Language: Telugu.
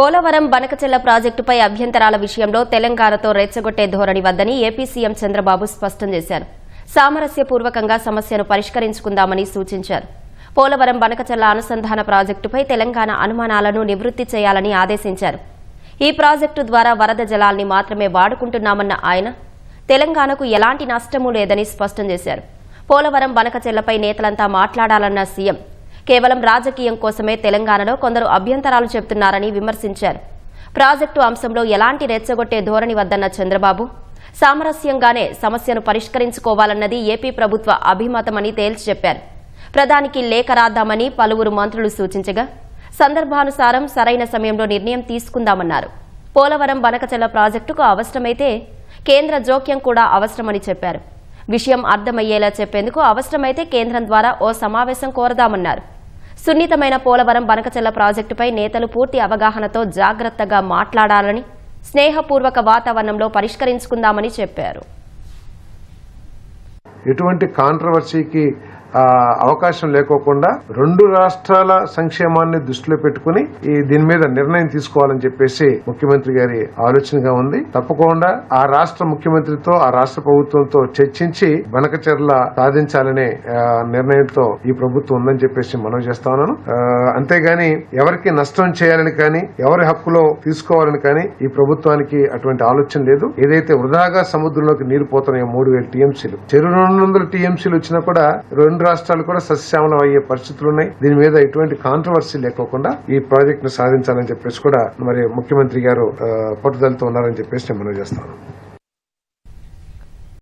పోలవరం బనకచెర్ల ప్రాజెక్టుపై అభ్యంతరాల విషయంలో తెలంగాణతో రెచ్చగొట్టే ధోరణి వద్దని ఏపీ సీఎం చంద్రబాబు స్పష్టం చేశారు. సామరస్యపూర్వకంగా సమస్యను పరిష్కరించుకుందామని సూచించారు. పోలవరం బనకచెర్ల అనుసంధాన ప్రాజెక్టుపై తెలంగాణ అనుమానాలను నివృత్తి చేయాలని ఆదేశించారు. ఈ ప్రాజెక్టు ద్వారా వరద జలాల్ని మాత్రమే వాడుకుంటున్నామన్న ఆయన తెలంగాణకు ఎలాంటి నష్టమూ లేదని స్పష్టం చేశారు. పోలవరం బనకచెర్లపై నేతలంతా మాట్లాడాలన్న సీఎం కేవలం రాజకీయం కోసమే తెలంగాణలో కొందరు అభ్యంతరాలు చెబుతున్నారని విమర్శించారు. ప్రాజెక్టు అంశంలో ఎలాంటి రెచ్చగొట్టే ధోరణి వద్దన్న చంద్రబాబు సామరస్యంగానే సమస్యను పరిష్కరించుకోవాలన్నది ఏపీ ప్రభుత్వ అభిమతమని తేల్చి చెప్పారు. ప్రధానికి లేఖ రాద్దామని పలువురు మంత్రులు సూచించగా సందర్భానుసారం సరైన సమయంలో నిర్ణయం తీసుకుందామన్నారు. పోలవరం బనకచెర్ల ప్రాజెక్టుకు అవసరమైతే కేంద్ర జోక్యం కూడా అవసరమని చెప్పారు. విషయం అర్థమయ్యేలా చెప్పేందుకు అవసరమైతే కేంద్రం ద్వారా ఓ సమావేశం కోరదామన్నారు. సున్నితమైన పోలవరం బనకచెర్ల ప్రాజెక్టుపై నేతలు పూర్తి అవగాహనతో జాగ్రత్తగా మాట్లాడాలని, స్నేహపూర్వక వాతావరణంలో పరిష్కరించుకుందామని చెప్పారు. ఎటువంటి కాంట్రవర్సీకి అవకాశం లేకోకుండా రెండు రాష్ట్రాల సంక్షేమాన్ని దృష్టిలో పెట్టుకుని దీని మీద నిర్ణయం తీసుకోవాలని చెప్పేసి ముఖ్యమంత్రి గారి ఆలోచనగా ఉంది. తప్పకుండా ఆ రాష్ట్ర ముఖ్యమంత్రితో ఆ రాష్ట్ర ప్రభుత్వంతో చర్చించి బనకచెర్ల సాధించాలనే నిర్ణయంతో ఈ ప్రభుత్వం ఉందని చెప్పేసి మనం చేస్తా ఉన్నాను. అంతేగాని ఎవరికి నష్టం చేయాలని కానీ ఎవరి హక్కులో తీసుకోవాలని కానీ ఈ ప్రభుత్వానికి అటువంటి ఆలోచన లేదు. ఏదైతే వృధాగా సముద్రంలోకి నీరు పోతున్నాయో 3000 టీఎంసీలు, చెరు 200 టీఎంసీలు వచ్చినా కూడా రెండు రాష్ట్రాలు కూడా సస్యశ్యామలం అయ్యే పరిస్థితులు ఉన్నాయి. దీని మీద ఎటువంటి కాంట్రవర్సీ లేకోకుండా ఈ ప్రాజెక్ట్ ను సాధించాలని చెప్పేసి కూడా మరి ముఖ్యమంత్రి గారు పట్టుదలతో ఉన్నారని చెప్పేసి నేను మనం చేస్తాను.